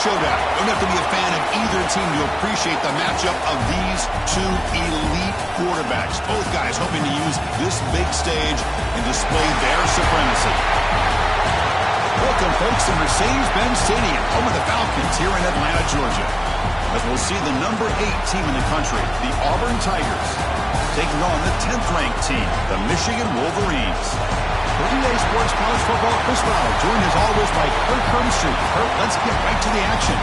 showdown. Don't have to be a fan of either team to appreciate the matchup of these two elite quarterbacks. Both guys hoping to use this big stage and display their supremacy. Welcome, folks, to Mercedes-Benz Stadium, home of the Falcons here in Atlanta, Georgia. As we'll see the number 8 team in the country, the Auburn Tigers, taking on the 10th-ranked team, the Michigan Wolverines. For EA Sports College Football, Chris Fowler, joined as always by Kurt Curtis. Kurt, let's get right to the action.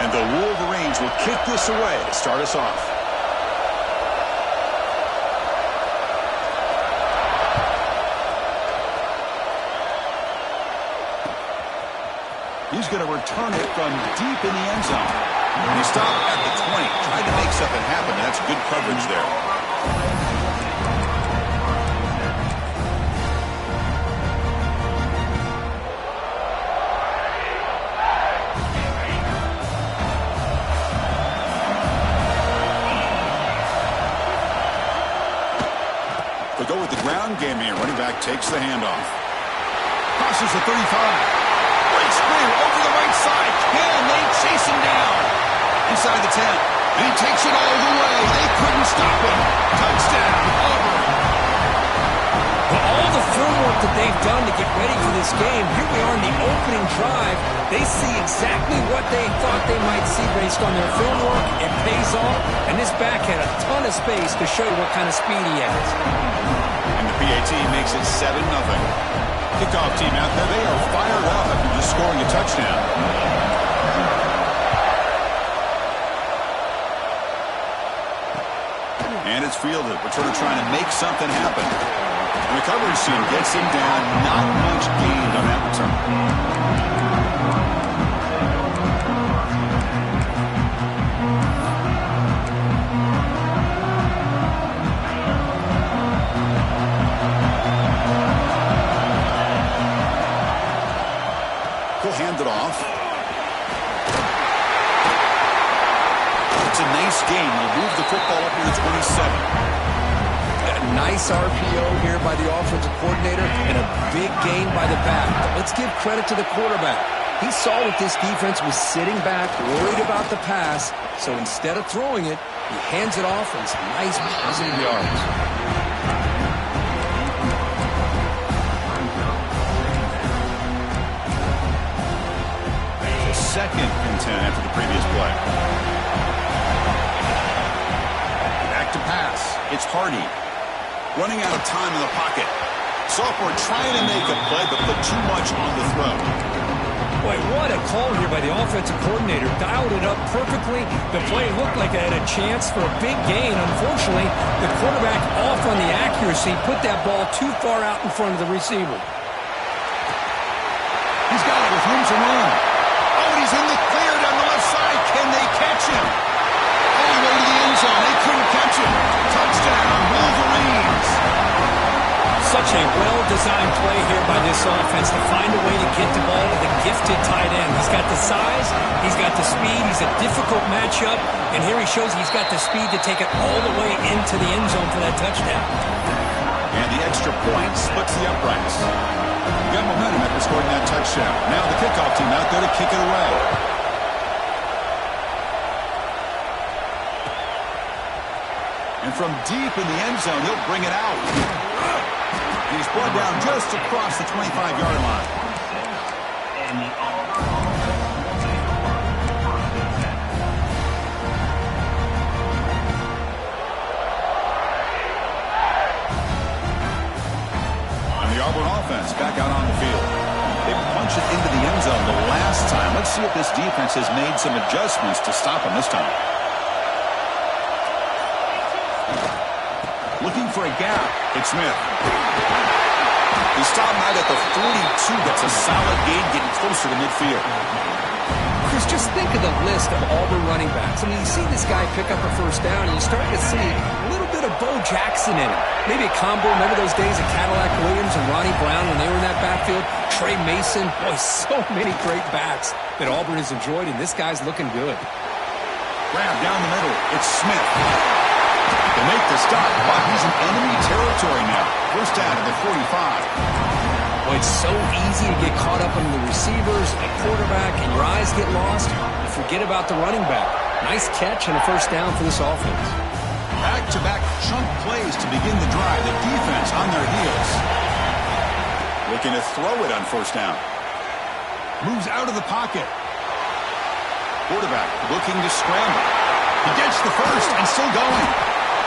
And the Wolverines will kick this away to start us off. He's going to return it from deep in the end zone. And he stopped at the 20, tried to make something happen, and that's good coverage there. Go with the ground game here. Running back takes the handoff. Crosses the 35. Great sprint over the right side. Can they chase him down? Inside the 10. And he takes it all the way. They couldn't stop him. Touchdown, Auburn. Well, all the film work that they've done to get ready for this game, here we are in the opening drive. They see exactly what they thought they might see based on their film work. It pays off, and this back had a ton of space to show you what kind of speed he has. And the PAT makes it 7-0. Kickoff team out there, they are fired up after just scoring a touchdown. And it's fielded. Returner trying to make something happen. The recovery soon gets him down. Not much gained on that return. He'll hand it off. It's a nice game. He'll move the football up to the 27. A nice RPO here by the offensive coordinator and a big gain by the back. Let's give credit to the quarterback. He saw that this defense was sitting back, worried about the pass, so instead of throwing it, he hands it off and some nice positive yards. Second and 10 after the previous play. Back to pass. It's Hardy. Running out of time in the pocket. Sophomore trying to make a play, but put too much on the throw. Boy, what a call here by the offensive coordinator. Dialed it up perfectly. The play looked like it had a chance for a big gain. Unfortunately, the quarterback off on the accuracy, put that ball too far out in front of the receiver. He's got it with room to run. He's in the clear down the left side. Can they catch him? All the way to the end zone. They couldn't catch him. Touchdown, Wolverines. Such a well-designed play here by this offense to find a way to get the ball to the gifted tight end. He's got the size. He's got the speed. He's a difficult matchup. And here he shows he's got the speed to take it all the way into the end zone for that touchdown. And the extra point splits the uprights. Got momentum after scoring that touchdown. Now the kickoff team out there to kick it away. And from deep in the end zone, he'll bring it out. He's brought down just across the 25-yard line. Auburn offense back out on the field. They punched it into the end zone the last time. Let's see if this defense has made some adjustments to stop them this time. Looking for a gap. It's Smith. He stopped out at the 42. That's a solid gain, getting closer to midfield. Chris, just think of the list of Auburn running backs. I mean, you see this guy pick up a first down, and you start to see a little bit of Bo Jackson in him. Maybe a combo. Remember those days of Cadillac Williams and Ronnie Brown when they were in that backfield? Trey Mason. Boy, so many great backs that Auburn has enjoyed, and this guy's looking good. Grab down the middle. It's Smith. They make the stop, but he's in enemy territory now. First down at the 45. Well, it's so easy to get caught up in the receivers, the quarterback, and your eyes get lost. You forget about the running back. Nice catch and a first down for this offense. Back-to-back chunk plays to begin the drive. The defense on their heels. Looking to throw it on first down. Moves out of the pocket. Quarterback looking to scramble. He gets the first and still going.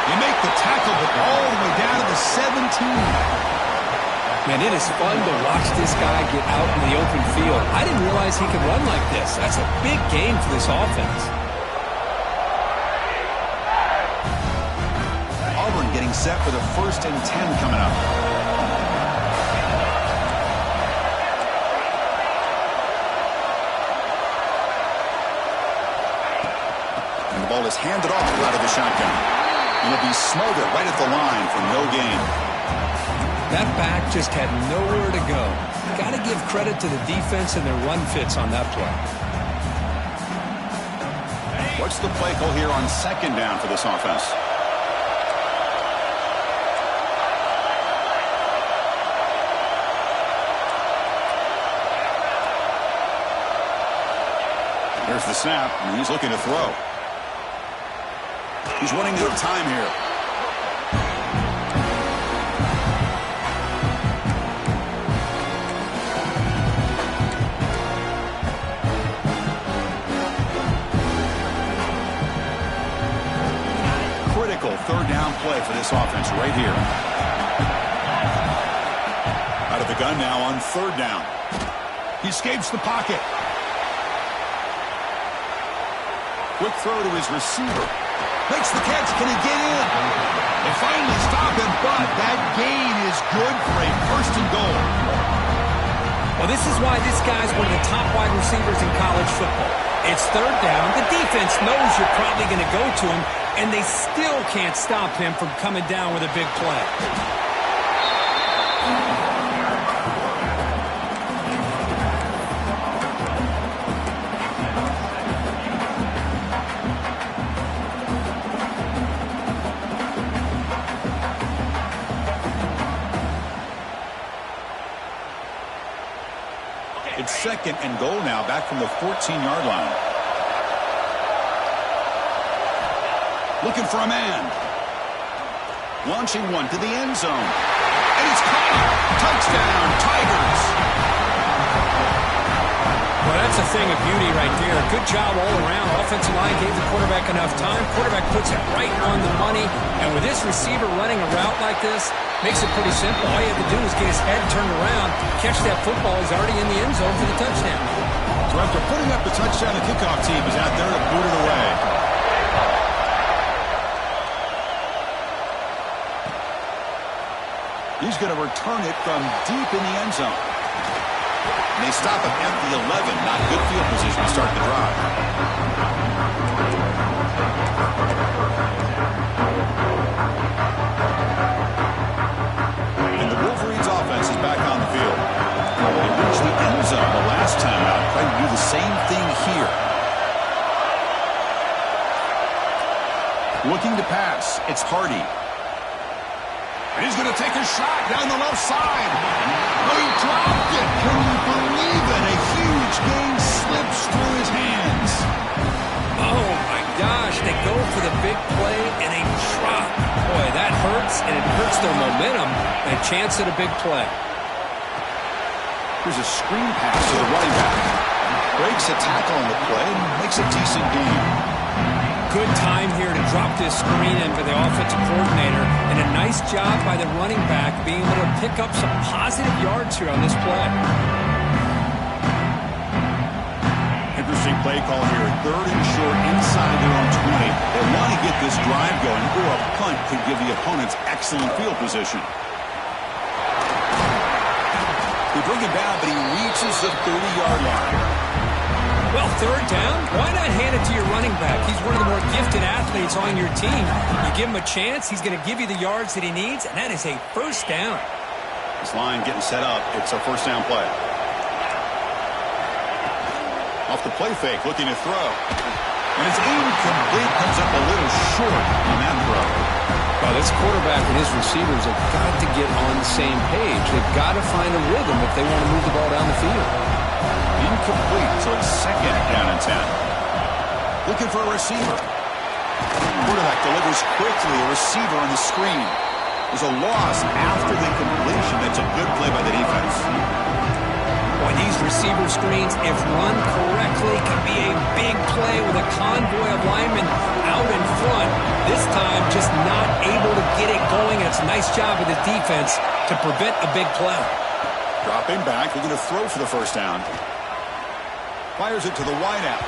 They make the tackle, but all the way down to the 17. Man, it is fun to watch this guy get out in the open field. I didn't realize he could run like this. That's a big game for this offense. Auburn getting set for the 1st and 10 coming up. And the ball is handed off out of the shotgun. And it'll be smothered right at the line for no gain. That back just had nowhere to go. Got to give credit to the defense and their run fits on that play. What's the play call here on 2nd down for this offense? There's the snap, and he's looking to throw. He's running out of time here. Critical 3rd down play for this offense right here. Out of the gun now on 3rd down. He escapes the pocket. Quick throw to his receiver. Makes the catch. Can he get in? They finally stop him, but that gain is good for a 1st and goal. Well, this is why this guy's one of the top wide receivers in college football. It's 3rd down. The defense knows you're probably going to go to him, and they still can't stop him from coming down with a big play. It's 2nd and goal now, back from the 14-yard line. Looking for a man. Launching one to the end zone. And it's caught. Touchdown, Tigers. Well, that's a thing of beauty right there. Good job all around. Offensive line gave the quarterback enough time. Quarterback puts it right on the money. And with this receiver running a route like this, makes it pretty simple. All you have to do is get his head turned around, catch that football. He's already in the end zone for the touchdown. So after putting up the touchdown, the kickoff team is out there to boot it away. He's going to return it from deep in the end zone. And they stop him at the 11. Not good field position to start the drive. And the Wolverines offense is back on the field. They reached the end zone the last time out. Try to do the same thing here. Looking to pass. It's Hardy. And he's going to take a shot down the left side. Oh, he dropped it. Can you believe it? A huge gain slips through his hands. Oh, my gosh. They go for the big play, and they drop. Boy, that hurts, and it hurts their momentum. And a chance at a big play. Here's a screen pass to the running back. Breaks a tackle on the play and makes a decent gain. Good time here to drop this screen in for the offensive coordinator, and a nice job by the running back being able to pick up some positive yards here on this play. Interesting play call here. 3rd and short inside their own 20. They want to get this drive going, or a punt could give the opponents excellent field position. They bring him down, but he reaches the 30-yard line. Well, third down, why not hand it to your running back? He's one of the more gifted athletes on your team. You give him a chance, he's going to give you the yards that he needs, and that is a first down. This line getting set up. It's a first down play. Off the play fake, looking to throw. And it's incomplete, comes up a little short on that throw. Well, this quarterback and his receivers have got to get on the same page. They've got to find a rhythm if they want to move the ball down the field. Incomplete, so it's second down and 10. Looking for a receiver. Quarterback delivers quickly, a receiver on the screen. There's a loss after the completion. That's a good play by the defense. Boy, these receiver screens, if run correctly, can be a big play with a convoy of linemen out in front. This time, just not able to get it going. It's a nice job of the defense to prevent a big play. Dropping back, looking to throw for the first down. Fires it to the wideout.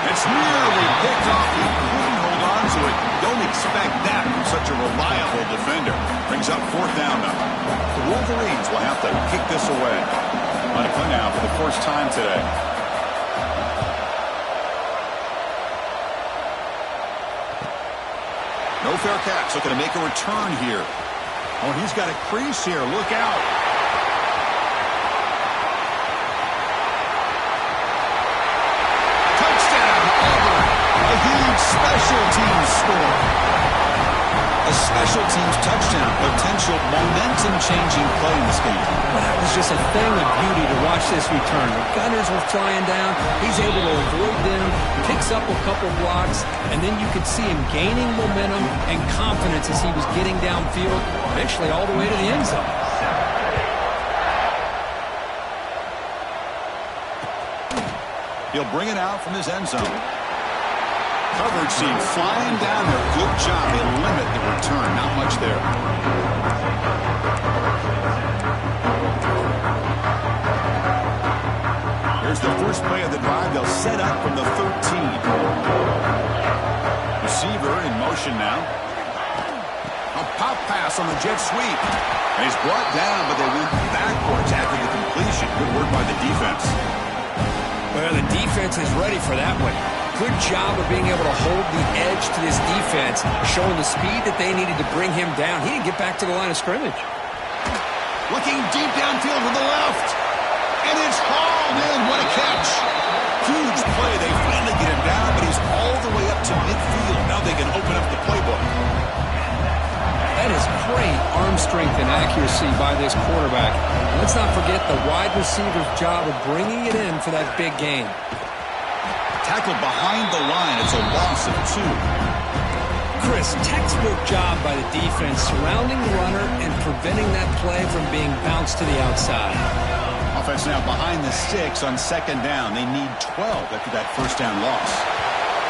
It's nearly picked off. He couldn't hold on to it. Don't expect that from such a reliable defender. Brings up fourth down now. The Wolverines will have to kick this away. On a play now for the first time today. No fair catch. Looking to make a return here. Oh, he's got a crease here. Look out. Touchdown, Auburn. A huge special teams score. A special teams touchdown. Potential momentum-changing play in this game. Well, that was just a thing of beauty to watch this return. The gunners were flying down. He's able to avoid them, picks up a couple blocks, and then you could see him gaining momentum and confidence as he was getting downfield, eventually all the way to the end zone. He'll bring it out from his end zone. Coverage team flying down there. Good job. They limit the return. Not much there. Here's the first play of the drive. They'll set up from the 13. Receiver in motion now. A pop pass on the jet sweep. And he's brought down, but they went backwards after the completion. Good work by the defense. Well, the defense is ready for that one. Good job of being able to hold the edge to this defense, showing the speed that they needed to bring him down. He didn't get back to the line of scrimmage. Looking deep downfield to the left. And it's hauled in. What a catch. Huge play. They finally get him down, but he's all the way up to midfield. Now they can open up the playbook. That is great arm strength and accuracy by this quarterback. Let's not forget the wide receiver's job of bringing it in for that big game. Tackled behind the line. It's a loss of 2. Chris, textbook job by the defense surrounding the runner and preventing that play from being bounced to the outside. Offense now behind the sticks on second down. They need 12 after that first down loss.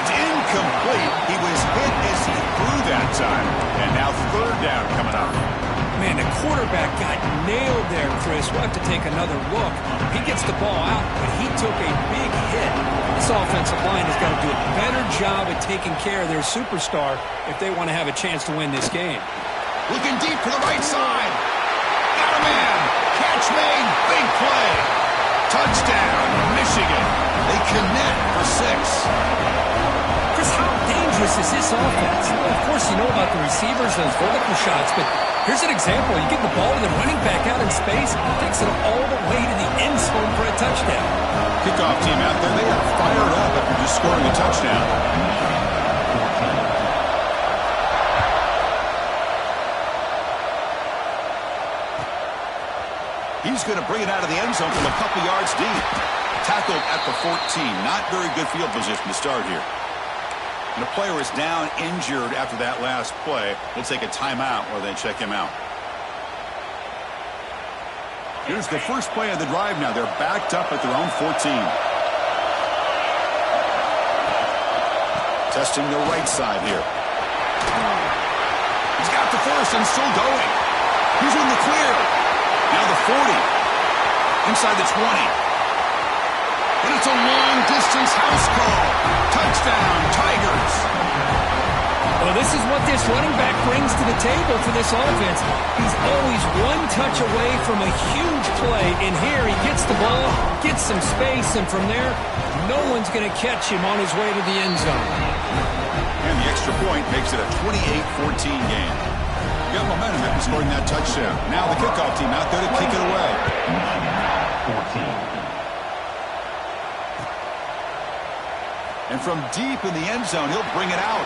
It's incomplete. He was hit as he threw that time. And now third down coming up. Man, the quarterback got nailed there, Chris. We'll have to take another look. He gets the ball out, but he took a big hit. This offensive line has got to do a better job at taking care of their superstar if they want to have a chance to win this game. Looking deep to the right side. Got a man. Catch made. Big play. Touchdown, Michigan. They connect for 6. Chris, how dangerous is this offense? Well, of course, you know about the receivers, those vertical shots, but here's an example. You get the ball to the running back out in space, takes it all the way to the end zone for a touchdown. Kickoff team out there. They are fired up after just scoring a touchdown. He's going to bring it out of the end zone from a couple yards deep. Tackled at the 14. Not very good field position to start here. And the player is down injured after that last play. We'll take a timeout while they check him out. Here's the first play of the drive now. They're backed up at their own 14. Testing the right side here. He's got the first and still going. He's in the clear. Now the 40. Inside the 20. And it's a long-distance house call. Touchdown, Tigers. Well, this is what this running back brings to the table for this offense. He's always one touch away from a huge play, and here he gets the ball, gets some space, and from there, no one's going to catch him on his way to the end zone. And the extra point makes it a 28-14 game. Got momentum after scoring that touchdown. Now the kickoff team out there to kick it away. 14. And from deep in the end zone, he'll bring it out.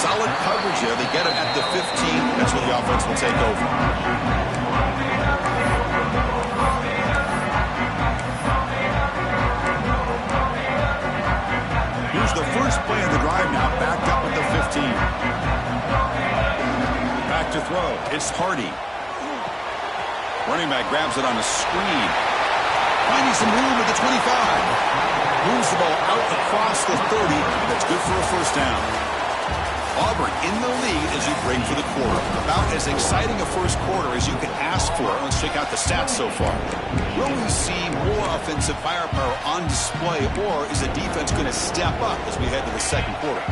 Solid coverage here. They get him at the 15. That's where the offense will take over. Here's the first play of the drive now, backed up at the 15. Back to throw. It's Hardy. Running back grabs it on a screen. Finding some room at the 25. Moves the ball out across the 30. That's good for a first down. Auburn in the lead as you bring for the quarter. About as exciting a first quarter as you can ask for. Let's check out the stats so far. Will we see more offensive firepower on display, or is the defense going to step up as we head to the second quarter?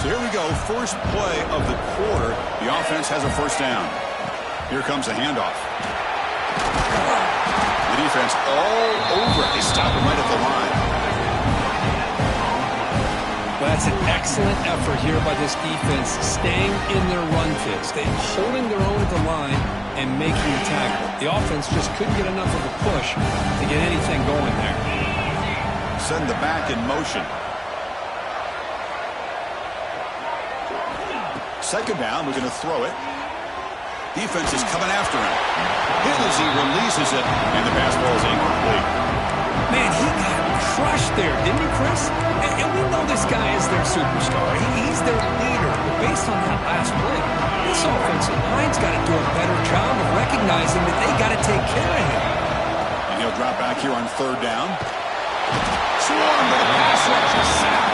So here we go. First play of the quarter. The offense has a first down. Here comes the handoff. The defense all over it. They stop him right at the line. That's an excellent effort here by this defense, staying in their run fit, staying holding their own at the line and making the tackle. The offense just couldn't get enough of a push to get anything going there. Send the back in motion. Second down, we're going to throw it. Defense is coming after him. Hit as he releases it, and the pass ball is incomplete. Man, he got crushed there, didn't he, Chris? And we know this guy is their superstar. He's their leader. But based on that last play, this offensive line's got to do a better job of recognizing that they got to take care of him. And he'll drop back here on third down. Swarm to the pass rush, a sack.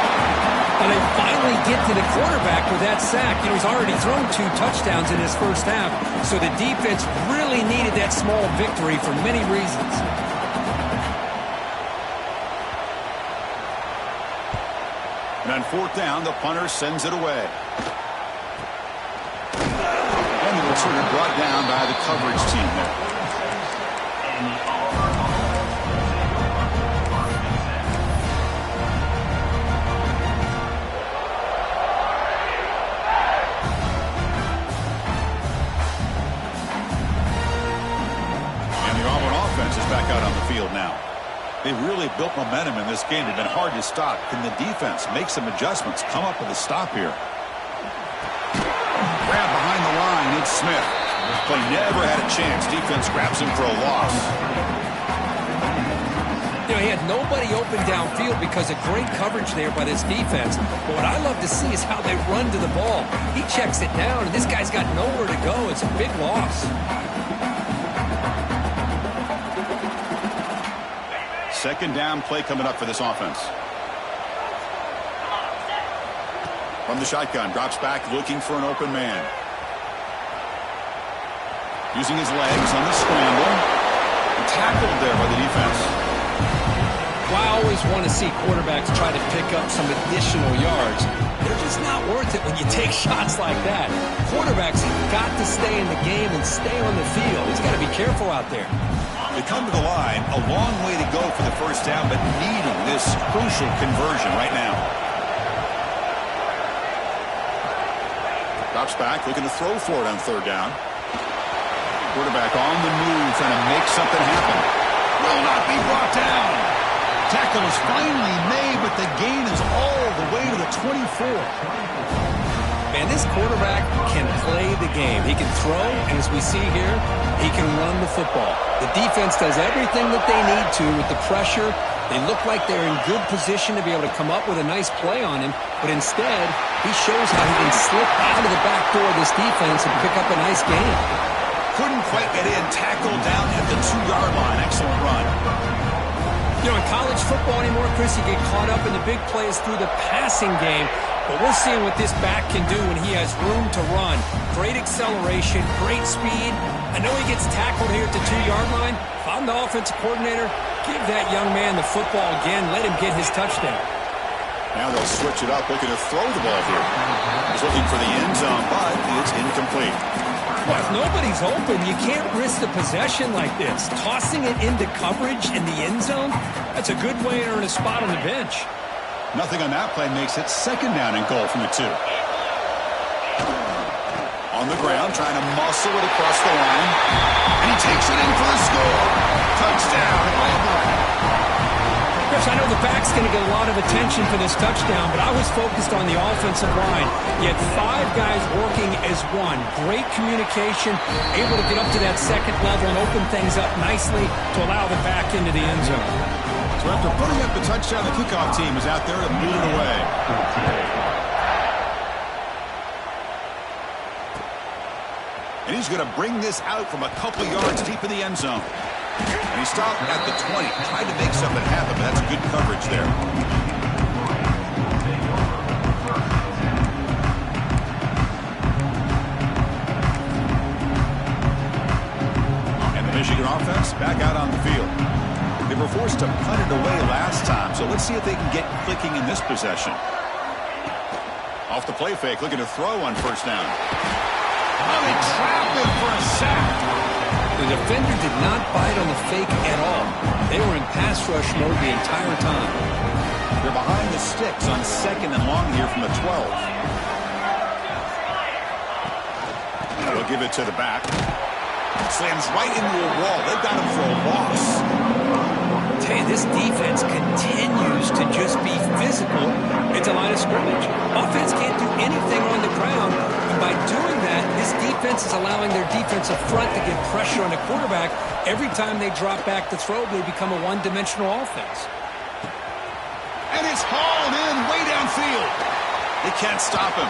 And they finally get to the quarterback with that sack. You know, he's already thrown 2 touchdowns in his first half, so the defense really needed that small victory for many reasons. And on fourth down, the punter sends it away. And the returner brought down by the coverage team there. And the Auburn offense is back out on the field now. They really built momentum in this game. They've been hard to stop. Can the defense make some adjustments? Come up with a stop here. Grab behind the line. It's Smith. This play never had a chance. Defense grabs him for a loss. You know, he had nobody open downfield because of great coverage there by this defense. But what I love to see is how they run to the ball. He checks it down, and this guy's got nowhere to go. It's a big loss. Second down play coming up for this offense. From the shotgun, drops back looking for an open man. Using his legs on the scramble. Tackled there by the defense. Well, I always want to see quarterbacks try to pick up some additional yards. They're just not worth it when you take shots like that. Quarterbacks have got to stay in the game and stay on the field. He's got to be careful out there. They come to the line, a long way to go for the first down, but needing this crucial conversion right now. Drops back, looking to throw for it on third down. Quarterback on the move, trying to make something happen. Will not be brought down. Tackle is finally made, but the gain is all the way to the 24. Man, this quarterback can play the game. He can throw, and as we see here, he can run the football. The defense does everything that they need to with the pressure. They look like they're in good position to be able to come up with a nice play on him, but instead, he shows how he can slip out of the back door of this defense and pick up a nice gain. Couldn't quite get in. Tackle down at the 2-yard line. Excellent run. You know, in college football anymore, Chris, you get caught up in the big plays through the passing game. But we're seeing what this back can do when he has room to run. Great acceleration, great speed. I know he gets tackled here at the 2-yard line. If I'm the offensive coordinator, give that young man the football again. Let him get his touchdown. Now they'll switch it up, looking to throw the ball here. He's looking for the end zone, but it's incomplete. Well, if nobody's open, you can't risk the possession like this. Tossing it into coverage in the end zone, that's a good way to earn a spot on the bench. Nothing on that play makes it second down and goal from the 2. On the ground, trying to muscle it across the line. And he takes it in for the score. Touchdown, Auburn. Chris, I know the back's going to get a lot of attention for this touchdown, but I was focused on the offensive line. You had 5 guys working as one. Great communication, able to get up to that second level and open things up nicely to allow the back into the end zone. So after putting up the touchdown, the kickoff team is out there to boot it away. And he's going to bring this out from a couple yards deep in the end zone. And he stopped at the 20, tried to make something happen, but that's good coverage there. And the Michigan offense back out on the field. They were forced to punt it away last time, so let's see if they can get clicking in this possession. Off the play fake, looking to throw on first down. Oh, they trapped him for a sack. The defender did not bite on the fake at all. They were in pass rush mode the entire time. They're behind the sticks on second and long here from the 12. They'll give it to the back. Slams right into a wall. They've got him for a loss. I tell you, this defense continues to just be physical at the line of scrimmage. Offense can't do anything on the ground. And by doing that, this defense is allowing their defensive front to get pressure on the quarterback. Every time they drop back to throw, they become a one-dimensional offense. And it's hauled in way downfield. They can't stop him.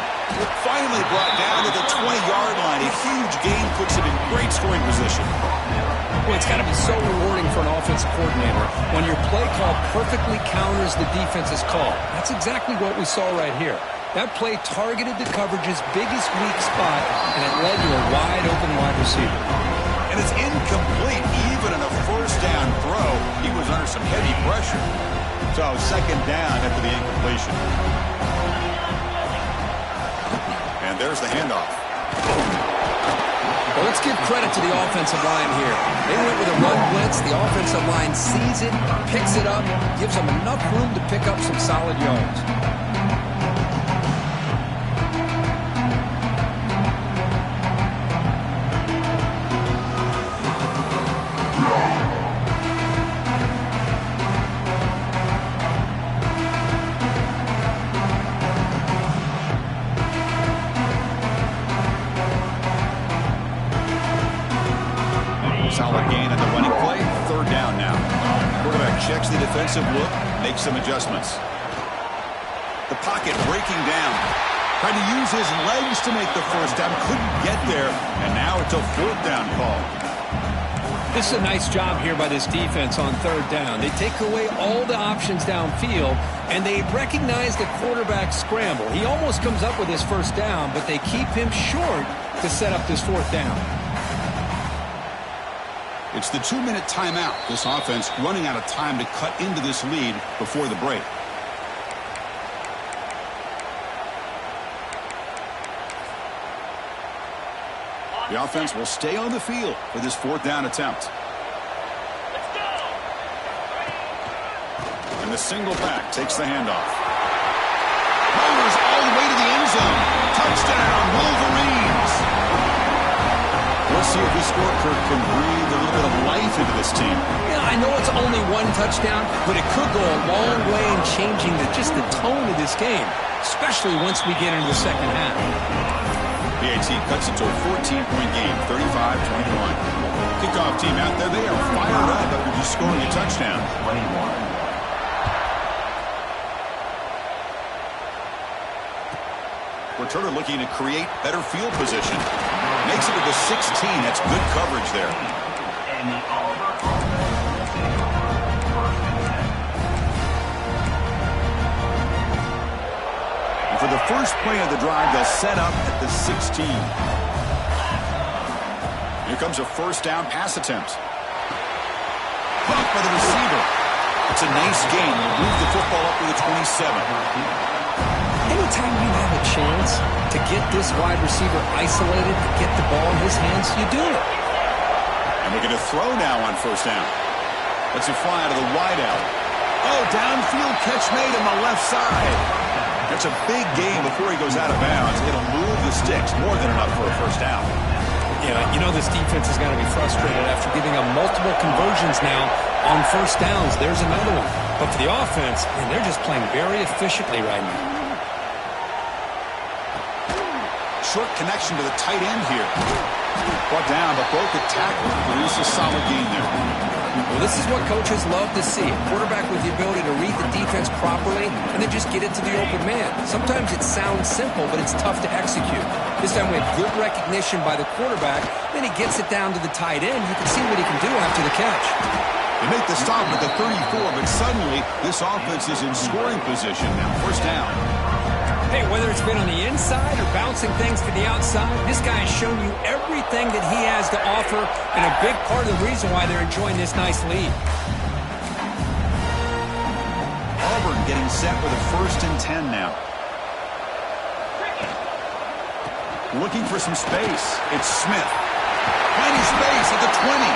Finally brought down to the 20-yard line. A huge gain puts him in great scoring position. Well, it's got to be so rewarding for an offensive coordinator when your play call perfectly counters the defense's call. That's exactly what we saw right here. That play targeted the coverage's biggest weak spot, and it led to a wide-open wide receiver. And it's incomplete. Even in a first down throw, he was under some heavy pressure. So second down after the incompletion. And there's the handoff. Well, let's give credit to the offensive line here. They went with a run blitz. The offensive line sees it, picks it up, gives them enough room to pick up some solid yards. Solid gain on the running play. Third down now. Quarterback checks the defensive look, makes some adjustments. The pocket breaking down. Tried to use his legs to make the first down. Couldn't get there. And now it's a fourth down call. This is a nice job here by this defense on third down. They take away all the options downfield, and they recognize the quarterback scramble. He almost comes up with his first down, but they keep him short to set up this fourth down. It's the 2-minute timeout. This offense running out of time to cut into this lead before the break. The offense will stay on the field for this fourth down attempt. And the single back takes the handoff. Powers all the way to the end zone. Touchdown, Wolverines. We'll see if this scorecard can breathe a little bit of life into this team. Yeah, I know it's only one touchdown, but it could go a long way in changing just the tone of this game, especially once we get into the second half. PAT cuts it to a 14-point game, 35-21. Kickoff team out there, they are fired up after just scoring a touchdown. Returner looking to create better field position. Makes it to the 16. That's good coverage there. And for the first play of the drive, they'll set up at the 16. Here comes a first down pass attempt. Caught by the receiver. That's a nice gain. Move the football up to the 27. Anytime you have a chance to get this wide receiver isolated, to get the ball in his hands, you do it. And we're going to throw now on first down. Let's it fly out of the wideout. Oh, downfield catch made on the left side. That's a big gain before he goes out of bounds. It'll move the sticks, more than enough for a first down. Yeah, you know this defense is going to be frustrated after giving up multiple conversions now on first downs. There's another one. But for the offense, man, they're just playing very efficiently right now. Short connection to the tight end here. Brought down, but broke the tackle. Produce a solid gain there. Well, this is what coaches love to see. A quarterback with the ability to read the defense properly and then just get it to the open man. Sometimes it sounds simple, but it's tough to execute. This time we have good recognition by the quarterback. Then he gets it down to the tight end. You can see what he can do after the catch. They make the stop at the 34, but suddenly this offense is in scoring position now. First down. Hey, whether it's been on the inside or bouncing things to the outside, this guy has shown you everything that he has to offer, and a big part of the reason why they're enjoying this nice lead. Auburn getting set with a 1st and 10 now. Looking for some space. It's Smith. Finding space at the 20.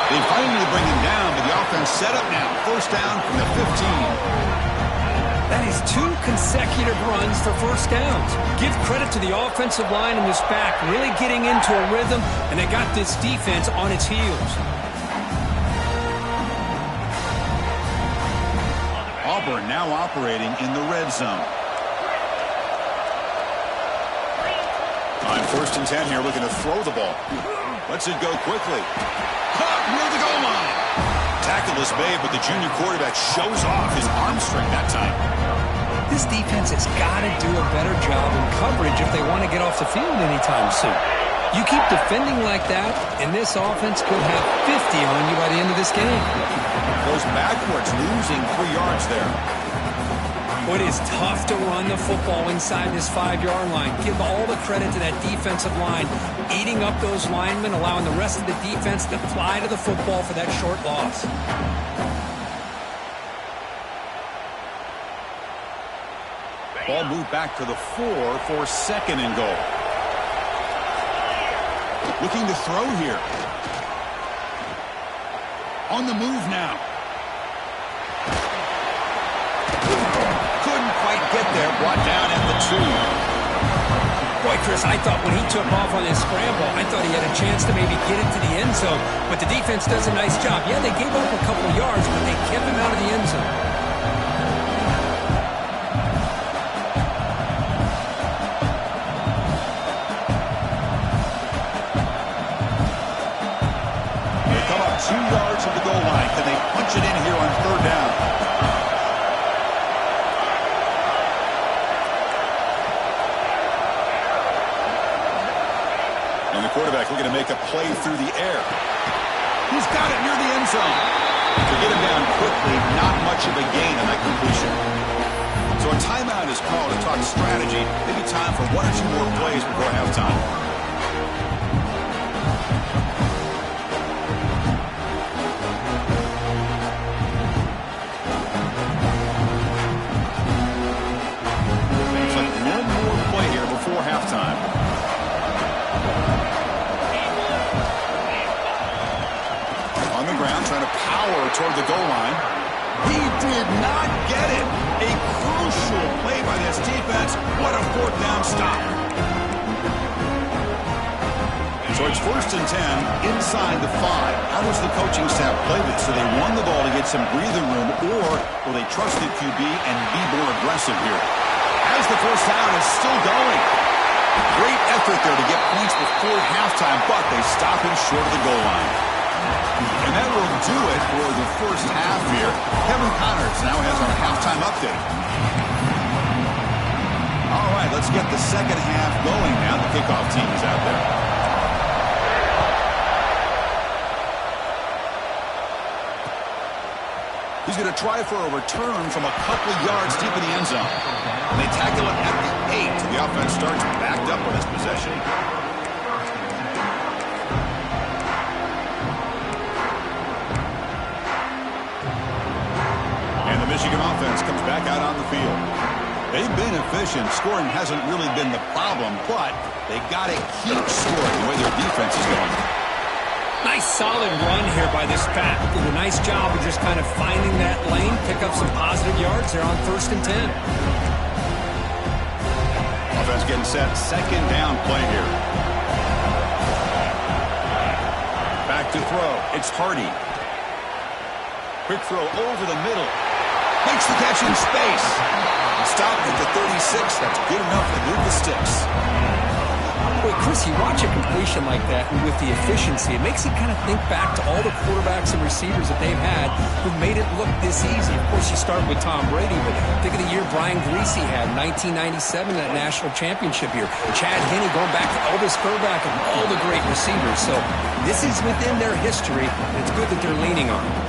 They finally bring him down, but the offense set up now. First down from the 15. That is 2 consecutive runs for first downs. Give credit to the offensive line in this back, really getting into a rhythm, and they got this defense on its heels. Auburn now operating in the red zone. On 1st and 10 here, looking to throw the ball. Lets it go quickly. Caught near the goal line. Tackle is made, but the junior quarterback shows off his arm strength that time. This defense has got to do a better job in coverage if they want to get off the field anytime soon. You keep defending like that, and this offense could have 50 on you by the end of this game. Goes backwards, losing 3 yards there. It is tough to run the football inside this 5-yard line. Give all the credit to that defensive line, eating up those linemen, allowing the rest of the defense to fly to the football for that short loss. Ball moved back to the 4 for 2nd and goal. Looking to throw here. On the move now. Couldn't quite get there. Brought down at the 2. Boy, Chris, I thought when he took off on his scramble, I thought he had a chance to maybe get into the end zone. But the defense does a nice job. Yeah, they gave up a couple yards, but they kept him out of the end zone. They come up 2 yards from the goal line. Can they punch it in here on 3rd down? And the quarterback looking to make a play through the air. He's got it near the end zone. To get him down quickly, not much of a gain on that completion. So a timeout is called to talk strategy. Maybe time for 1 or 2 more plays before halftime. Looks like 1 more play here before halftime. On the ground, trying to power toward the goal line. He did not get it. A crucial play by this defense. What a 4th down stop. So it's 1st and 10 inside the 5. How does the coaching staff play this? So they run the ball to get some breathing room, or will they trust the QB and be more aggressive here? As the first down is still going. Great effort there to get points before halftime, but they stop him short of the goal line. And that will do it for the first half here. Kevin Connors now has our halftime update. All right, let's get the second half going now. The kickoff team is out there. He's going to try for a return from a couple yards deep in the end zone. And they tackle it at the 8. The offense starts backed up on this possession. Michigan offense comes back out on the field. They've been efficient. Scoring hasn't really been the problem, but they got to keep scoring the way their defense is going. Nice solid run here by this back. Did a nice job of just kind of finding that lane, pick up some positive yards. They're on 1st and 10. Offense getting set. 2nd down play here. Back to throw. It's Hardy. Quick throw over the middle. Makes the catch in space. Stopped at the 36. That's good enough to move the sticks. Boy, Chris, you watch a completion like that, and with the efficiency, it makes you kind of think back to all the quarterbacks and receivers that they've had who made it look this easy. Of course, you start with Tom Brady, but think of the year Brian Griese had, 1997, that national championship year. Chad Henne going back to Elvis Grbac and all the great receivers. So this is within their history, and it's good that they're leaning on it.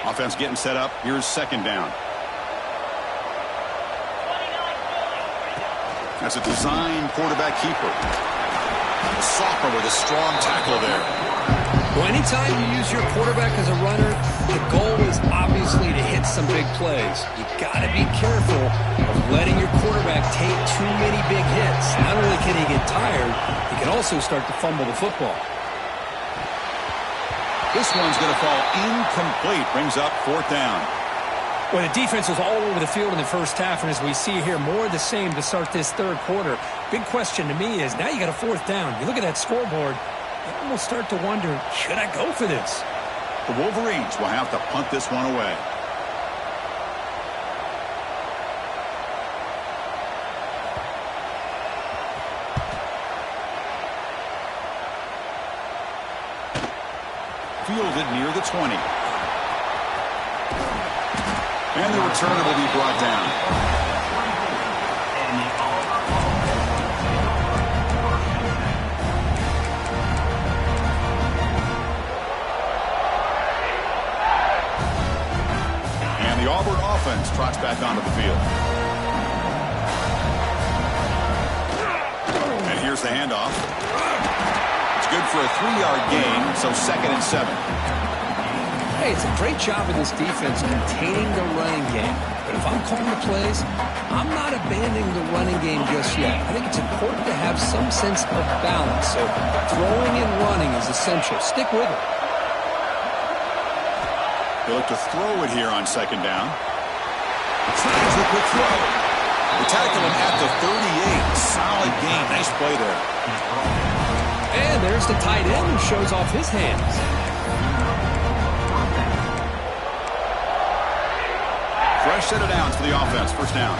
Offense getting set up. Here's 2nd down. That's a design quarterback keeper. A sophomore with a strong tackle there. Well, anytime you use your quarterback as a runner, the goal is obviously to hit some big plays. You got to be careful of letting your quarterback take too many big hits. Not only can he get tired, he can also start to fumble the football. This one's going to fall incomplete. Brings up 4th down. Well, the defense was all over the field in the first half, and as we see here, more of the same to start this 3rd quarter. Big question to me is, now you got a 4th down. You look at that scoreboard, you almost start to wonder, should I go for this? The Wolverines will have to punt this one away. Fielded near the 20. And the returner will be brought down. And the Auburn offense trots back onto the field. And here's the handoff. Good for a 3-yard gain, so 2nd and 7. Hey, it's a great job of this defense containing the running game. But if I'm calling the plays, I'm not abandoning the running game just yet. I think it's important to have some sense of balance. So throwing and running is essential. Stick with it. They look to throw it here on 2nd down. Tries the quick throw. They tackle him at the 38. Solid gain. Nice play there. And there's the tight end who shows off his hands. Fresh set of downs for the offense. 1st down.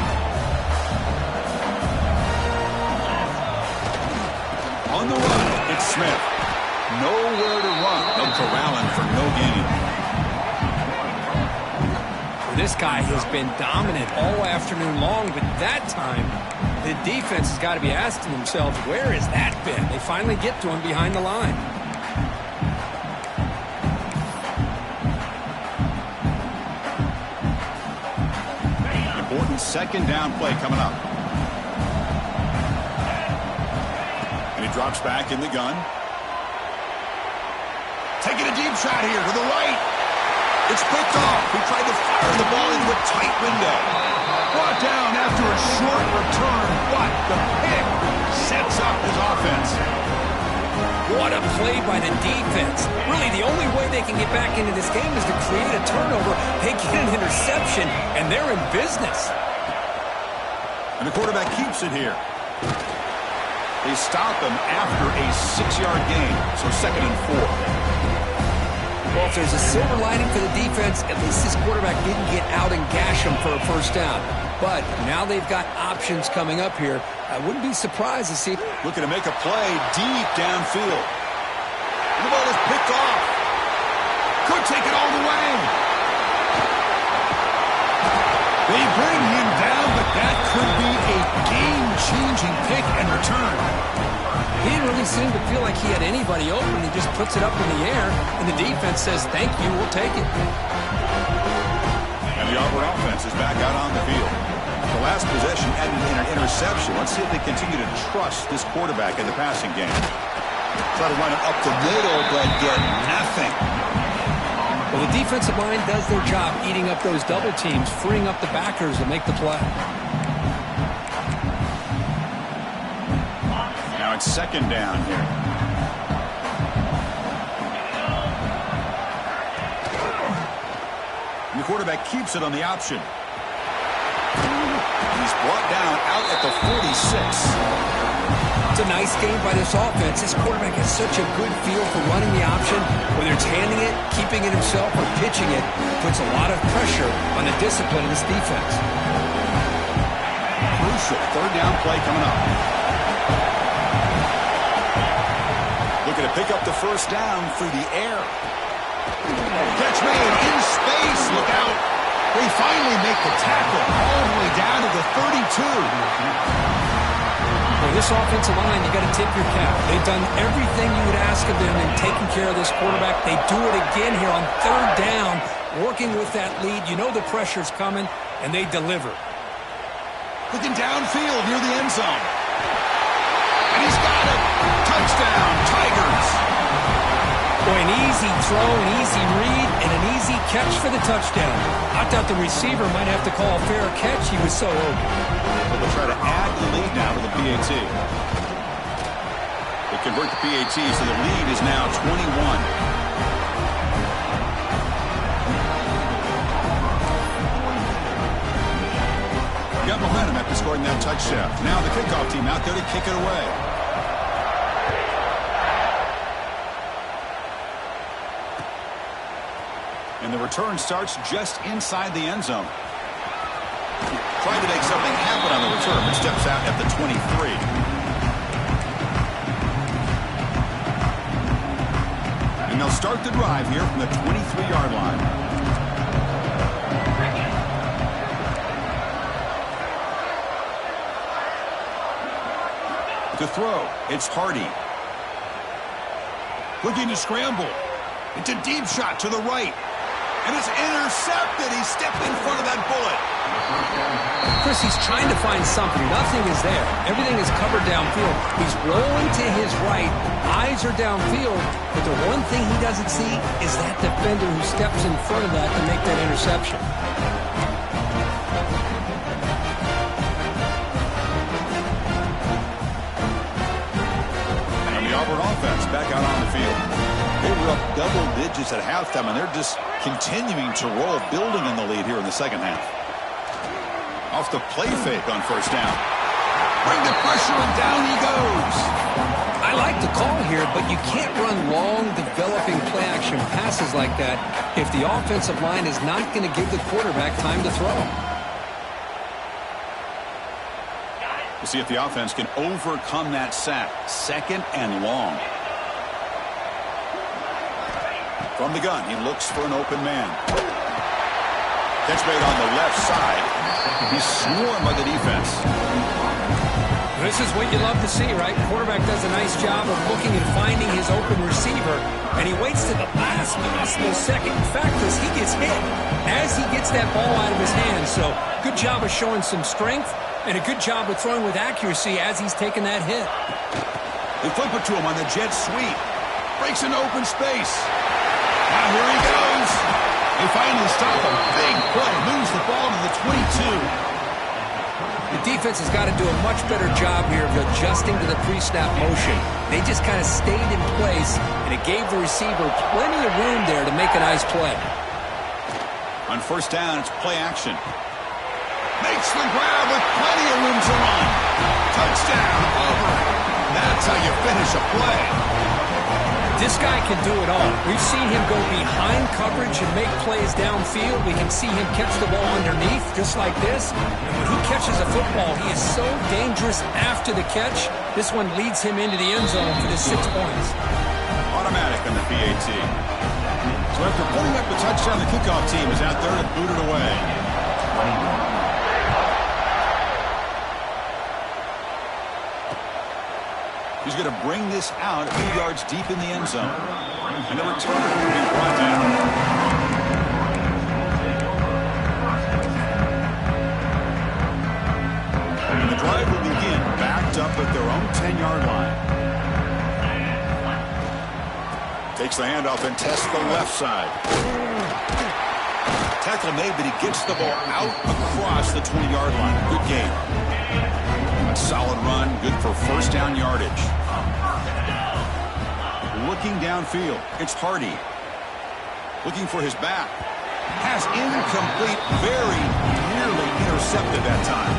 On the run, it's Smith. Nowhere to run. They'll corral him for no gain. This guy has been dominant all afternoon long, but that time, the defense has got to be asking themselves, where has that been? They finally get to him behind the line. Important 2nd down play coming up. And he drops back in the gun. Taking a deep shot here to the right. It's picked off. He tried to fire the ball into a tight window. Brought down after a short return, but the pick sets up his offense. What a play by the defense. Really, the only way they can get back into this game is to create a turnover. They get an interception, and they're in business. And the quarterback keeps it here. They stop him after a 6-yard gain, so 2nd and 4. Well, if there's a silver lining for the defense, at least this quarterback didn't get out and gash him for a 1st down. But now they've got options coming up here. I wouldn't be surprised to see. Looking to make a play deep downfield. And the ball is picked off. Could take it all the way. They bring him down, but that could be a game-changing pick and return. He didn't really seem to feel like he had anybody open. He just puts it up in the air, and the defense says, thank you, we'll take it. And the Auburn offense is back out on the field. The last possession ended in an interception. Let's see if they continue to trust this quarterback in the passing game. Try to run it up the middle, but get nothing. Well, the defensive line does their job eating up those double teams, freeing up the backers to make the play. Now it's second down here. And the quarterback keeps it on the option. He's brought down out at the 46. It's a nice game by this offense. This quarterback has such a good feel for running the option. Whether it's handing it, keeping it himself, or pitching it, puts a lot of pressure on the discipline of this defense. Crucial third down play coming up. Looking to pick up the first down through the air. Catch made in space. Look out. They finally make the tackle all the way down to the 32. Well, this offensive line, you got to tip your cap. They've done everything you would ask of them in taking care of this quarterback. They do it again here on third down, working with that lead. You know the pressure's coming, and they deliver. Looking downfield near the end zone. And he's got it. Touchdown, Tigers. Boy, an easy throw, an easy read, and an easy catch for the touchdown. I thought the receiver might have to call a fair catch. He was so open. They'll try to add the lead now to the PAT. They convert the PAT, so the lead is now 21. Got momentum after scoring that touchdown. Now the kickoff team out there to kick it away. And the return starts just inside the end zone. Trying to make something happen on the return, but steps out at the 23. And they'll start the drive here from the 23-yard line. To throw, it's Hardy. Looking to scramble. It's a deep shot to the right. And it's intercepted. He stepped in front of that bullet. Chris, he's trying to find something. Nothing is there. Everything is covered downfield. He's rolling to his right. Eyes are downfield. But the one thing he doesn't see is that defender who steps in front of that to make that interception. And the Auburn offense back out on the field. They were up double digits at halftime, and they're just continuing to roll, building in the lead here in the second half. Off the play fake on first down. Bring the pressure, and down he goes. I like the call here, but you can't run long, developing play-action passes like that if the offensive line is not going to give the quarterback time to throw. We'll see if the offense can overcome that sack. Second and long. From the gun, he looks for an open man. Catch made on the left side. He's swarmed by the defense. This is what you love to see, right? Quarterback does a nice job of looking and finding his open receiver, and he waits to the last possible second. In fact, Chris, he gets hit as he gets that ball out of his hands. So good job of showing some strength and a good job of throwing with accuracy as he's taking that hit. They flip it to him on the jet sweep. Breaks into open space. Now here he goes. They finally stop him. Big play. Moves the ball to the 22. The defense has got to do a much better job here of adjusting to the pre-snap motion. They just kind of stayed in place, and it gave the receiver plenty of room there to make a nice play. On first down, it's play action. Makes the grab with plenty of room to run. Touchdown, Auburn. That's how you finish a play. This guy can do it all. We've seen him go behind coverage and make plays downfield. We can see him catch the ball underneath just like this. And when he catches a football, he is so dangerous after the catch. This one leads him into the end zone for the 6 points. Automatic on the PAT. So after putting up the touchdown, the kickoff team is out there to boot it away. He's going to bring this out a few yards deep in the end zone. And the return will be brought down. And the drive will begin backed up at their own 10-yard line. Takes the handoff and tests the left side. Tackle made, but he gets the ball out across the 20-yard line. Good game. A solid run, good for first down yardage. Looking downfield, it's Hardy. Looking for his back. Pass incomplete, very nearly intercepted that time.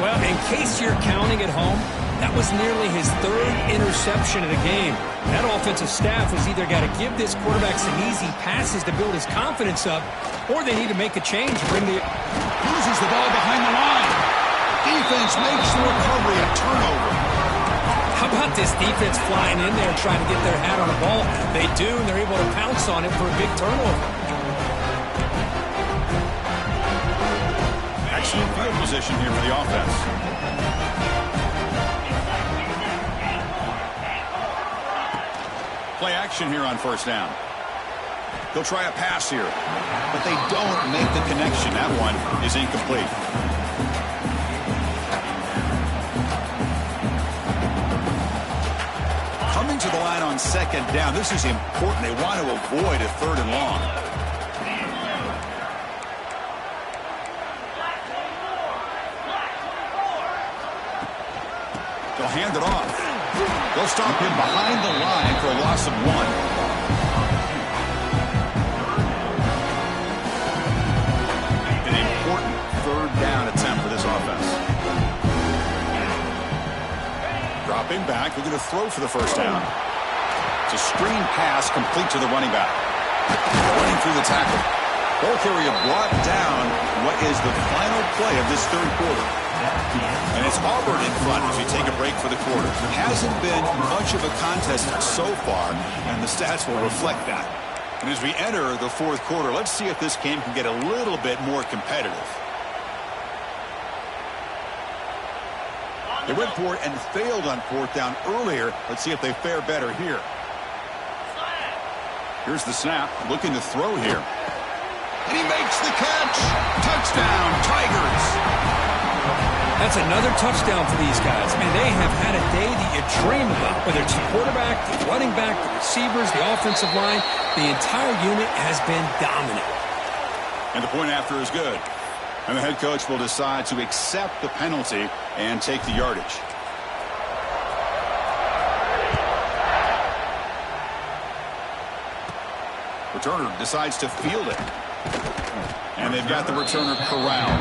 Well, in case you're counting at home, that was nearly his third interception of the game. That offensive staff has either got to give this quarterback some easy passes to build his confidence up, or they need to make a change. Loses the ball behind the line. Defense makes the recovery, a turnover. How about this defense flying in there trying to get their hat on the ball? They do, and they're able to pounce on it for a big turnover. Excellent field position here for the offense. Play action here on first down. They'll try a pass here, but they don't make the connection. That one is incomplete. Coming to the line on second down. This is important. They want to avoid a third and long. They'll hand it off. They'll stop him behind the line for a loss of 1. An important third down attempt for this offense. Dropping back, looking to throw for the first down. It's a screen pass complete to the running back. Running through the tackle. Ball carrier brought down what is the final play of this third quarter. And it's Auburn in front as we take a break for the quarter. It hasn't been much of a contest so far, and the stats will reflect that. And as we enter the fourth quarter, let's see if this game can get a little bit more competitive. They went for it and failed on fourth down earlier. Let's see if they fare better here. Here's the snap, looking to throw here. And he makes the catch. Touchdown, Tigers. That's another touchdown for these guys. I mean, they have had a day that you dream about. Whether it's the quarterback, the running back, the receivers, the offensive line, the entire unit has been dominant. And the point after is good. And the head coach will decide to accept the penalty and take the yardage. Returner decides to field it. And they've got the returner corralled.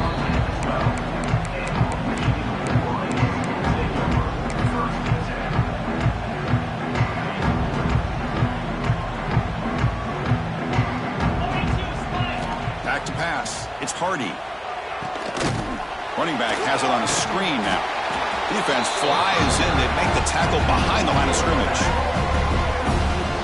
Back to pass. It's Hardy. Running back has it on a screen now. Defense flies in. They make the tackle behind the line of scrimmage.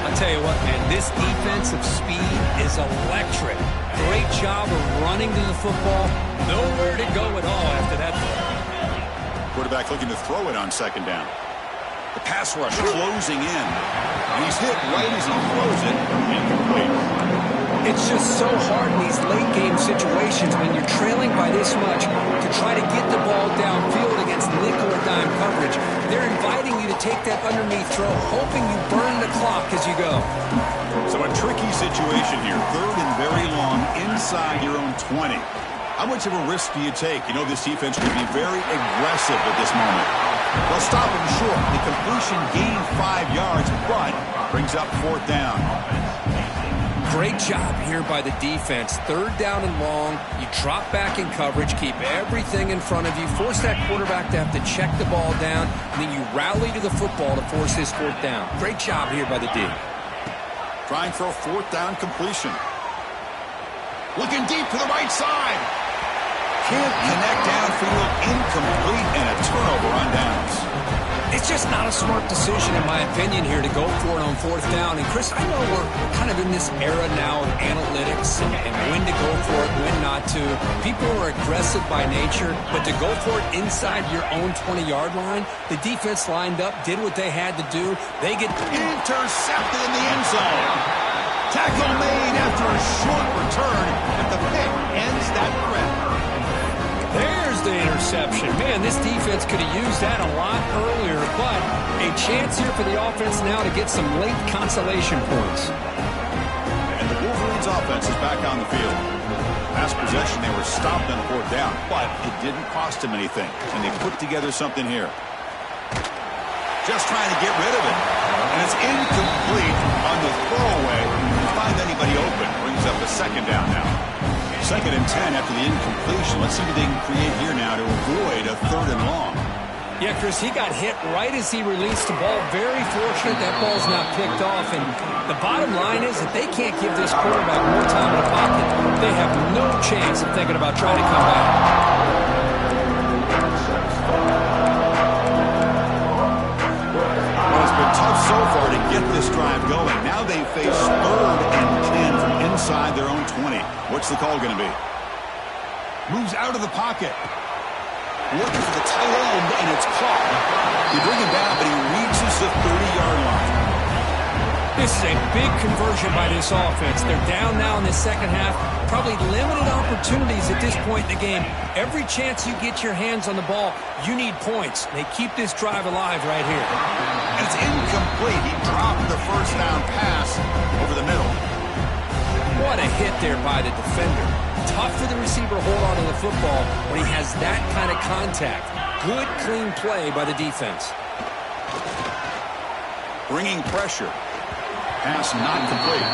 I'll tell you what, man, this defensive speed is electric. Great job of running to the football. Nowhere to go at all after that. Quarterback looking to throw it on second down. The pass rush closing in. And he's hit right as he throws it. Incomplete. It's just so hard in these late game situations when you're trailing by this much to try to get the ball downfield against nickel or dime coverage. They're inviting you to take that underneath throw, hoping you burn the clock as you go. So a tricky situation here. Third and very long inside your own 20. How much of a risk do you take? You know this defense could be very aggressive at this moment. They'll stop him short. The completion gained 5 yards, but brings up fourth down. Great job here by the defense. Third down and long. You drop back in coverage, keep everything in front of you, force that quarterback to have to check the ball down, and then you rally to the football to force this fourth down. Great job here by the D. Trying for a fourth down completion. Looking deep to the right side. Can't connect downfield. Incomplete and a turnover on downs. It's just not a smart decision, in my opinion, here to go for it on fourth down. And, Chris, I know we're kind of in this era now of analytics and when to go for it, when not to. People are aggressive by nature, but to go for it inside your own 20-yard line, the defense lined up, did what they had to do. They get intercepted in the end zone. Tackle made after a short return, but the pick ends that threat. There's the the interception. Man, this defense could have used that a lot earlier, but a chance here for the offense now to get some late consolation points. And the Wolverines offense is back on the field. Last possession, they were stopped on 4th down, but it didn't cost them anything, and they put together something here. Just trying to get rid of it. And it's incomplete on the throwaway. Can't find anybody open. Brings up a 2nd down now. 2nd and 10 after the incompletion. Let's see what they can create here now to avoid a 3rd and long. Yeah, Chris, he got hit right as he released the ball. Very fortunate that ball's not picked off. And the bottom line is that they can't give this quarterback more time in the pocket. They have no chance of thinking about trying to come back. Tough so far to get this drive going. Now they face 3rd and 10 from inside their own 20. What's the call going to be? Moves out of the pocket. Looking for the tight end, and it's caught. They bring him down, but he reaches the 30-yard line. This is a big conversion by this offense. They're down now in the second half. Probably limited opportunities at this point in the game. Every chance you get your hands on the ball, you need points. They keep this drive alive right here. And it's incomplete. He dropped the first down pass over the middle. What a hit there by the defender. Tough for the receiver to hold on to the football when he has that kind of contact. Good, clean play by the defense. Bringing pressure. Pass not complete.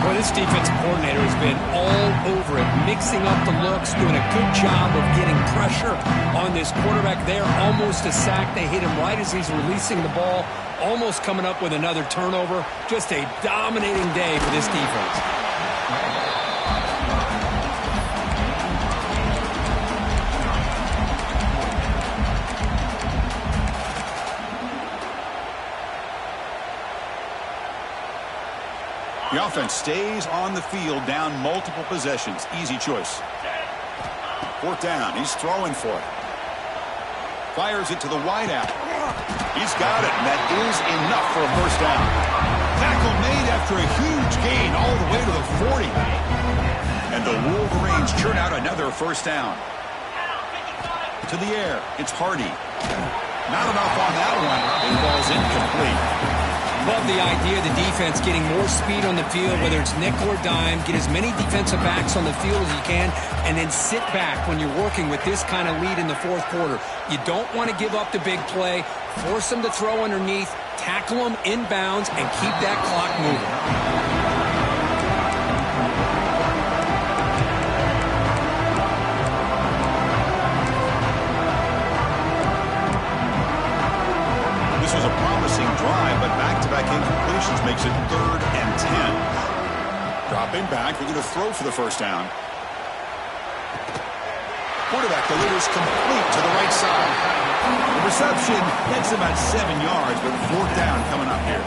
Well, this defensive coordinator has been all over it, mixing up the looks, doing a good job of getting pressure on this quarterback there. Almost a sack. They hit him right as he's releasing the ball, almost coming up with another turnover. Just a dominating day for this defense. The offense stays on the field, down multiple possessions. Easy choice. 4th down. He's throwing for it. Fires it to the wideout. He's got it, and that is enough for a first down. Tackle made after a huge gain all the way to the 40. And the Wolverines churn out another first down. To the air. It's Hardy. Not enough on that one. It falls incomplete. Love the idea of the defense getting more speed on the field, whether it's nickel or dime. Get as many defensive backs on the field as you can, and then sit back when you're working with this kind of lead in the 4th quarter. You don't want to give up the big play. Force them to throw underneath, tackle them inbounds, and keep that clock moving. This was a promising drive, but back-to-back incompletions makes it 3rd and 10. Dropping back, they're going to throw for the first down. Quarterback delivers complete to the right side. The reception gets about 7 yards, but 4th down coming up here.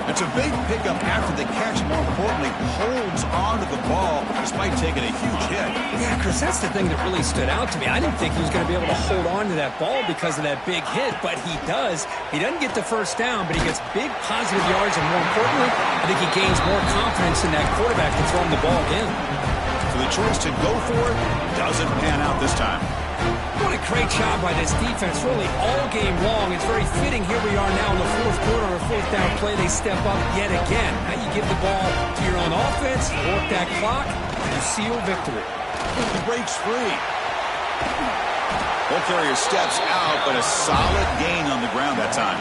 It's a big pickup after the catch, more importantly, holds onto the ball despite taking a huge hit. Yeah, Chris, that's the thing that really stood out to me. I didn't think he was going to be able to hold on to that ball because of that big hit, but he does. He doesn't get the first down, but he gets big positive yards, and more importantly, I think he gains more confidence in that quarterback to throw him the ball again. So the choice to go for it doesn't pan out this time. What a great job by this defense, really all game long. It's very fitting. Here we are now in the 4th quarter on a 4th down play. They step up yet again. Now you give the ball to your own offense, you work that clock, you seal victory. He breaks free. Ball carrier steps out, but a solid gain on the ground that time.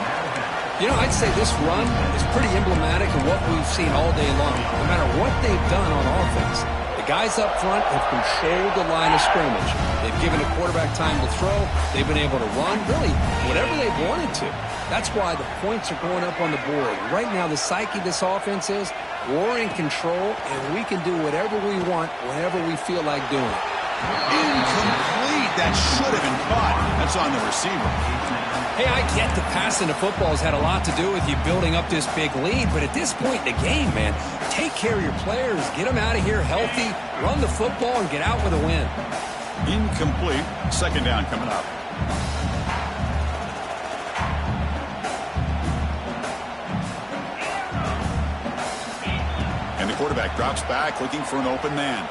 You know, I'd say this run is pretty emblematic of what we've seen all day long. No matter what they've done on offense, the guys up front have controlled the line of scrimmage. They've given a quarterback time to throw. They've been able to run, really, whatever they've wanted to. That's why the points are going up on the board. Right now, the psyche of this offense is we're in control, and we can do whatever we want whenever we feel like doing it. Incomplete. That should have been caught. That's on the receiver. Hey, I get the passing the football has had a lot to do with you building up this big lead, but at this point in the game, man, take care of your players, get them out of here healthy, run the football, and get out with a win. Incomplete. 2nd down coming up. And the quarterback drops back looking for an open man.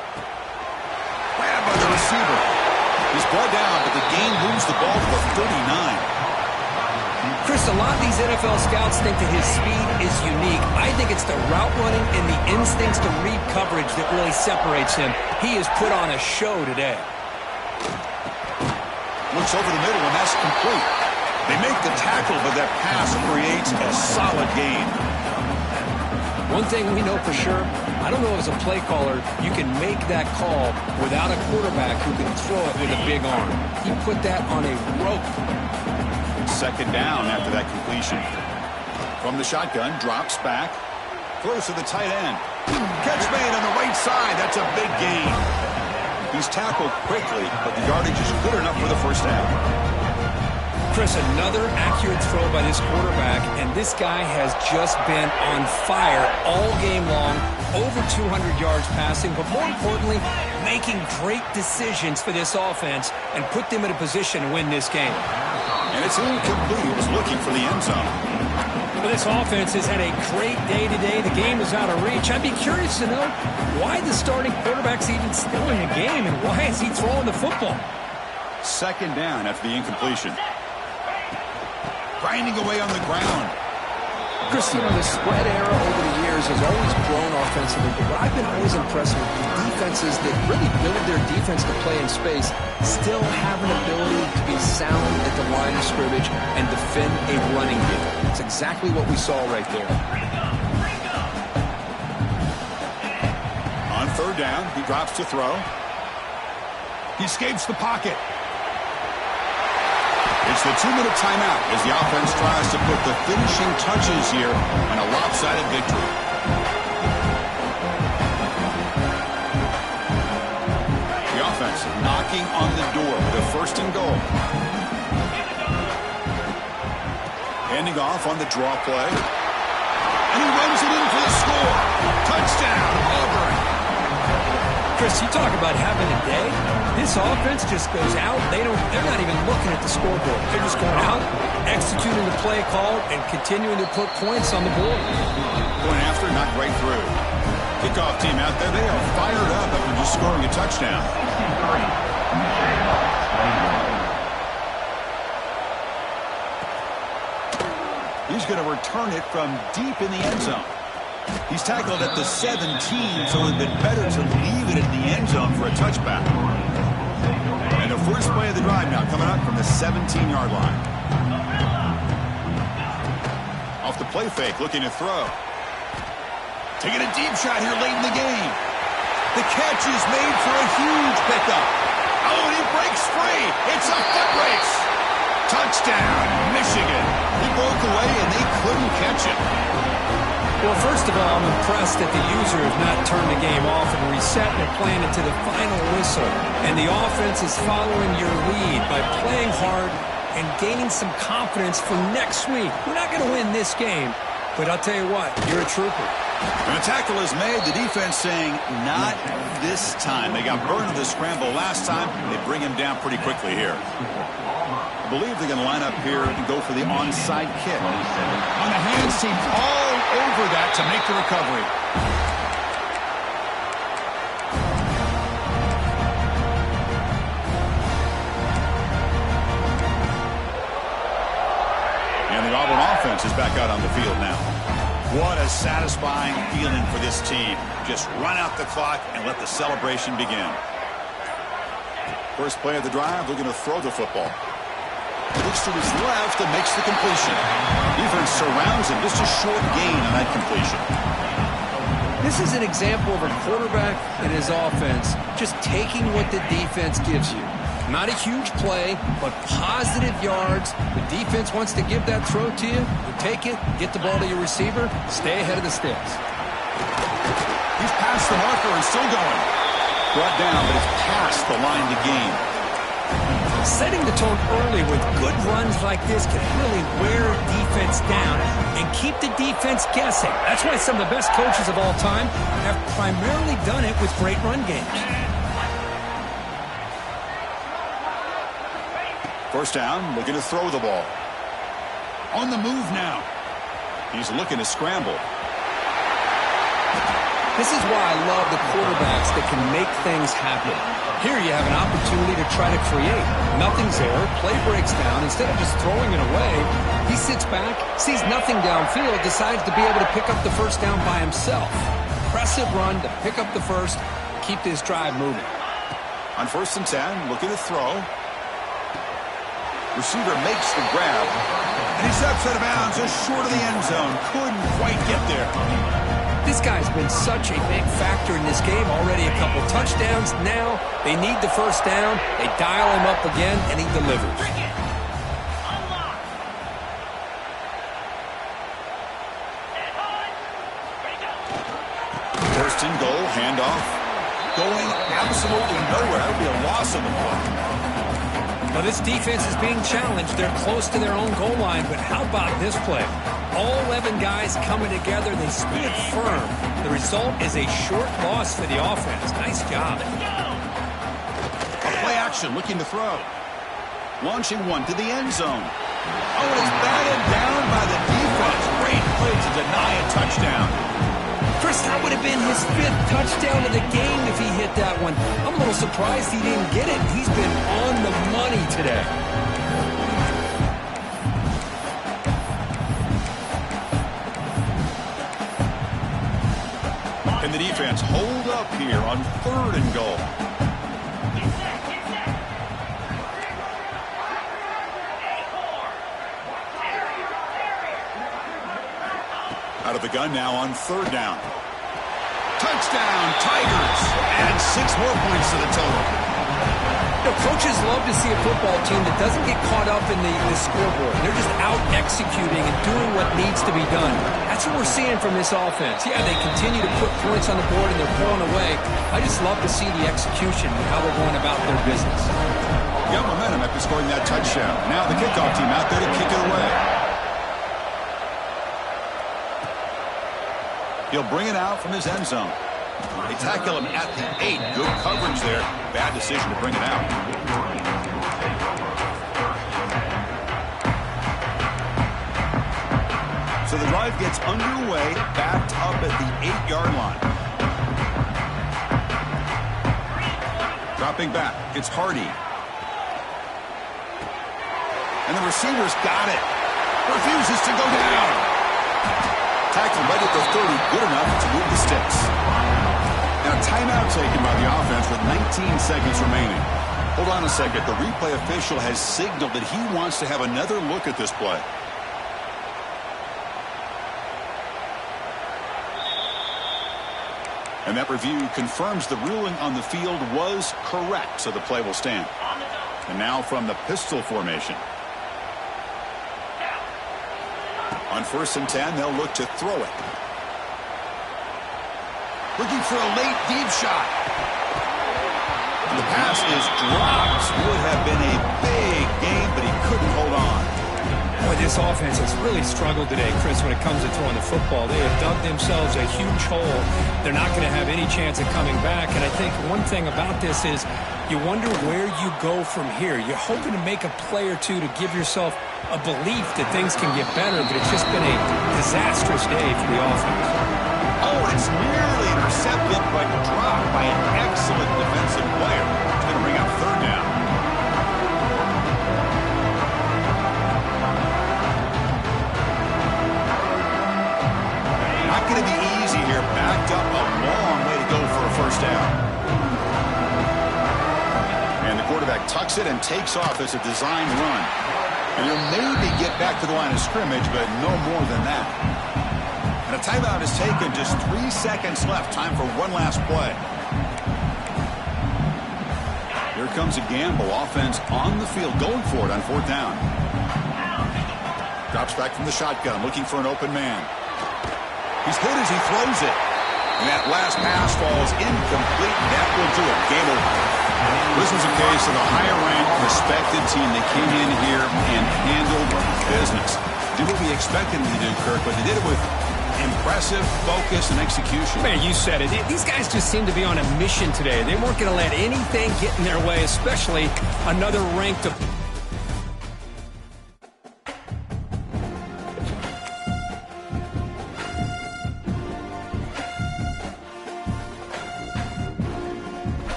Grabbed by the receiver. He's brought down, but the game moves the ball to the 39. Chris, a lot of these NFL scouts think that his speed is unique. I think it's the route running and the instincts to read coverage that really separates him. He has put on a show today. Looks over the middle, and that's complete. They make the tackle, but that pass creates a solid gain. One thing we know for sure, I don't know as a play caller, you can make that call without a quarterback who can throw it with a big arm. He put that on a rope. Second down after that completion. From the shotgun, drops back. Throws to the tight end. Catch made on the right side. That's a big gain. He's tackled quickly, but the yardage is good enough for the first down. Chris, another accurate throw by this quarterback, and this guy has just been on fire all game long, over 200 yards passing, but more importantly, making great decisions for this offense and put them in a position to win this game. And it's incomplete. He was looking for the end zone. Well, this offense has had a great day today. The game is out of reach. I'd be curious to know why the starting quarterback's even still in the game, and why is he throwing the football? Second down after the incompletion. Grinding away on the ground. Chris, the spread era over the years has always grown offensively, but what I've been always impressed with the defenses that really build their defense to play in space still have an ability to be sound at the line of scrimmage and defend a running game. It's exactly what we saw right there. On third down, he drops to throw. He escapes the pocket. It's the 2-minute timeout as the offense tries to put the finishing touches here in a lopsided victory. The offense knocking on the door with a first and goal. Handing off on the draw play. And he runs it in for the score. Touchdown, Auburn. Chris, you talk about having a day. This offense just goes out. They're not even looking at the scoreboard. They're just going out, executing the play call, and continuing to put points on the board. Going after, not right through. Kickoff team out there. They are fired up after just scoring a touchdown. He's going to return it from deep in the end zone. He's tackled at the 17, so it would have been better to leave it in the end zone for a touchback. And the first play of the drive now coming up from the 17-yard line. Off the play fake, looking to throw. Taking a deep shot here late in the game. The catch is made for a huge pickup. Oh, and he breaks free. It's a foot race. Touchdown, Michigan. He broke away, and they couldn't catch it. Well, first of all, I'm impressed that the user has not turned the game off and reset and planned it to the final whistle. And the offense is following your lead by playing hard and gaining some confidence for next week. We're not going to win this game, but I'll tell you what, you're a trooper. When a tackle is made, the defense saying, not this time. They got burned in the scramble last time. They bring him down pretty quickly here. I believe they're going to line up here and go for the onside kick. On the hands team, all over that to make the recovery. And the Auburn offense is back out on the field now. What a satisfying feeling for this team. Just run out the clock and let the celebration begin. First play of the drive, looking to throw the football. Looks to his left and makes the completion. Defense surrounds him. Just a short gain on that completion. This is an example of a quarterback and his offense just taking what the defense gives you. Not a huge play, but positive yards. The defense wants to give that throw to you. You take it, get the ball to your receiver, stay ahead of the sticks. He's past the marker and still going. Brought down, but it's past the line to gain. Setting the tone early with good runs like this can really wear a defense down and keep the defense guessing. That's why some of the best coaches of all time have primarily done it with great run games. First down, looking to throw the ball. On the move now. He's looking to scramble. This is why I love the quarterbacks that can make things happen. Here you have an opportunity to try to create. Nothing's there. Play breaks down. Instead of just throwing it away, he sits back, sees nothing downfield, decides to be able to pick up the first down by himself. Impressive run to pick up the first, keep this drive moving. On 1st and 10, looking to throw. Receiver makes the grab, and he steps out of bounds just short of the end zone. Couldn't quite get there. This guy's been such a big factor in this game. Already a couple touchdowns. Now they need the first down. They dial him up again, and he delivers. First and goal, handoff. Going absolutely nowhere. That would be a loss of the ball. Well, this defense is being challenged. They're close to their own goal line, but how about this play? All 11 guys coming together. They stood firm. The result is a short loss for the offense. Nice job. A play action, looking to throw. Launching one to the end zone. Oh, and it's batted down by the defense. Great play to deny a touchdown. Chris, that would have been his 5th touchdown of the game if he hit that one. I'm a little surprised he didn't get it. He's been on the money today. And the defense hold up here on 3rd and goal. Out of the gun now on 3rd down. Touchdown, Tigers. Add 6 more points to the total. You know, coaches love to see a football team that doesn't get caught up in the scoreboard. They're just out executing and doing what needs to be done. That's what we're seeing from this offense. Yeah, they continue to put points on the board and they're pulling away. I just love to see the execution and how they're going about their business. Got momentum after scoring that touchdown. Now the kickoff team out there to kick it away. He'll bring it out from his end zone. They tackle him at the 8. Good coverage there. Bad decision to bring it out. So the drive gets underway, backed up at the 8-yard line. Dropping back, it's Hardy. And the receiver's got it. Refuses to go down. Tackle right at the 30, good enough to move the sticks. Now timeout taken by the offense with 19 seconds remaining. Hold on a second. The replay official has signaled that he wants to have another look at this play. And that review confirms the ruling on the field was correct, so the play will stand. And now from the pistol formation. On 1st and 10, they'll look to throw it. Looking for a late deep shot. And the pass is dropped. Would have been a big game, but he couldn't hold on. Boy, this offense has really struggled today, Chris, when it comes to throwing the football. They have dug themselves a huge hole. They're not going to have any chance of coming back. And I think one thing about this is you wonder where you go from here. You're hoping to make a play or two to give yourself a belief that things can get better, but it's just been a disastrous day for the offense. Oh, it's nearly intercepted, but dropped by an excellent defensive player. It's going to bring up 3rd down. Not going to be easy here. Backed up a long way to go for a 1st down. And the quarterback tucks it and takes off as a designed run. And he'll maybe get back to the line of scrimmage, but no more than that. And a timeout is taken. Just 3 seconds left. Time for one last play. Here comes a gamble. Offense on the field, going for it on 4th down. Drops back from the shotgun, looking for an open man. He's hit as he throws it. And that last pass falls incomplete. That will do it. Game over. This was a case of a higher-ranked, respected team that came in here and handled business. Did what we expected them to do, Kirk, but they did it with impressive focus and execution. Man, you said it. These guys just seem to be on a mission today. They weren't going to let anything get in their way, especially another ranked opponent.